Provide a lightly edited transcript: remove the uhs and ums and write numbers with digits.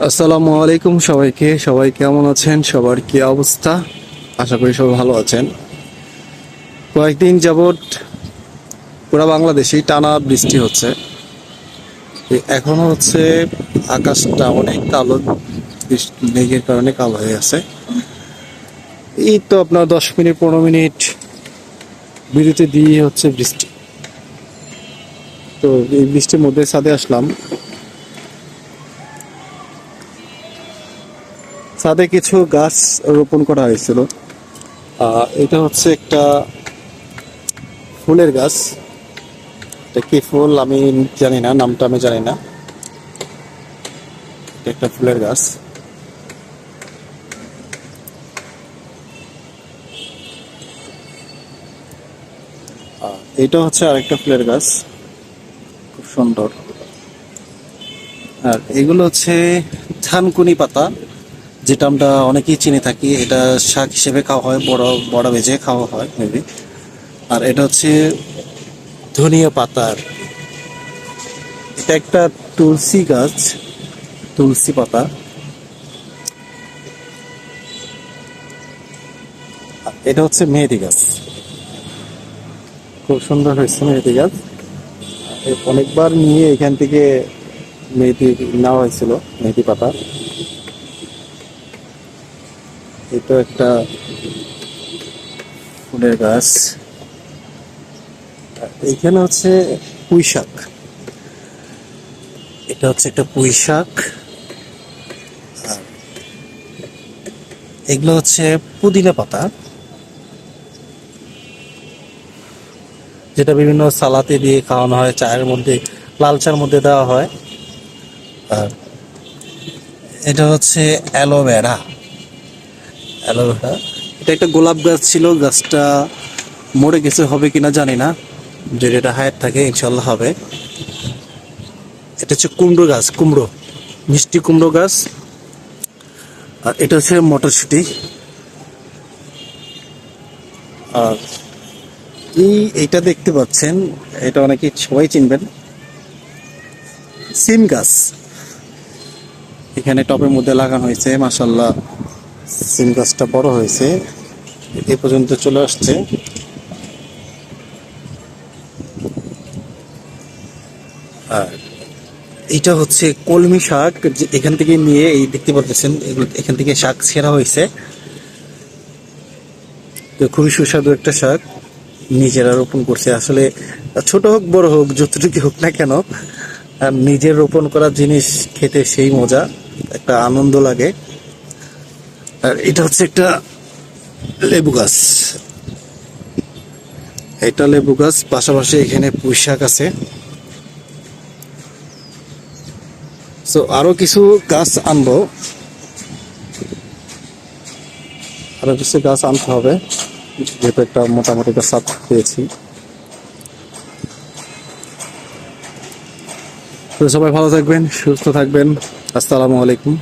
আসসালামু আলাইকুম সবাইকে। সবাই কেমন আছেন? সবার কি অবস্থা? আশা করি সবাই ভালো আছেন। কয়েকদিন যাবৎ পুরো বাংলাদেশেই টানা বৃষ্টি হচ্ছে। এখনো হচ্ছে আকাশটা অনেক কালো, মেঘের কারণে কালো হয়ে আছে। এই তো আপনার 10 মিনিট 15 মিনিট বিরতি দিয়ে হচ্ছে বৃষ্টি। তো এই বৃষ্টির মধ্যে ছাদে আসলাম। ছাদে কিছু গাছ রোপণ করা হয়েছিল। এটা হচ্ছে একটা ফুলের গাছ। এটা কি ফুল আমি জানি না, নামটা আমি জানি না। এটা একটা ফুলের গাছ। এটা হচ্ছে আরেকটা ফুলের গাছ, খুব সুন্দর। আর এগুলো হচ্ছে থানকুনি পাতা, যেটা আমরা অনেকেই চিনে থাকি। এটা শাক হিসেবে খাওয়া হয়, বড় বড় ভেজে খাওয়া হয় মেবি। আর এটা হচ্ছে ধনিয়া পাতা। এটা একটা তুলসী গাছ, তুলসী পাতা। আর এটা হচ্ছে মেহেদি গাছ, খুব সুন্দর হয়েছে মেহেদি গাছ। অনেকবার নিয়ে এখান থেকে মেহেদি নেওয়া হয়েছিল, মেহেদি পাতা। এটা একটা ফুলের গাছ। এখানে হচ্ছে পুঁই শাক। এটা হচ্ছে একটা পুঁই শাক। আর এগুলো হচ্ছে পুদিনা পাতা, যেটা বিভিন্ন সালাতে দিয়ে খাওয়ানো হয়, চায়ের মধ্যে, লাল চার মধ্যে দেওয়া হয়। আর এটা হচ্ছে অ্যালোভেরা। অ্যালোভেরা, এটা একটা গোলাপ গাছ ছিল, গাছটা মরে গেছে, হবে কিনা জানি না। যদি এটা হায়াত থাকে ইনশাল্লাহ হবে। এটা হচ্ছে কুমড়ো গাছ, কুমড়ো, মিষ্টি কুমড়ো গাছ। আর এটা হচ্ছে মটরশুঁটি। আর এইটা দেখতে পাচ্ছেন, এটা অনেকে সবাই চিনবেন, সিম গাছ। এখানে টবের মধ্যে লাগানো হয়েছে, মাশাল্লাহ সিম গাছটা বড় হয়েছে, এ পর্যন্ত চলে আসছে। আর এটা হচ্ছে কলমি শাক, এখান থেকে নিয়ে, এই দেখতে পাচ্ছেন এগুলো এখান থেকে শাক ছেঁড়া হয়েছে। তো খুবই সুস্বাদু একটা শাক, নিজেরা রোপণ করছে। আসলে ছোট হোক বড় হোক, যতটুকু হোক না কেন, আর নিজের রোপণ করা জিনিস খেতে সেই মজা, একটা আনন্দ লাগে। আর এটা হচ্ছে একটা লেবু গাছ। এটা লেবু গাছ, পাশাপাশি এখানে পুঁই শাক আছে। তো আরো কিছু গাছ আনবো, আরো কিছু গাছ আনতে হবে, যেহেতু একটা মোটামুটি একটা ছাদ পেয়েছি। তো সবাই ভালো থাকবেন, সুস্থ থাকবেন। আসসালামু আলাইকুম।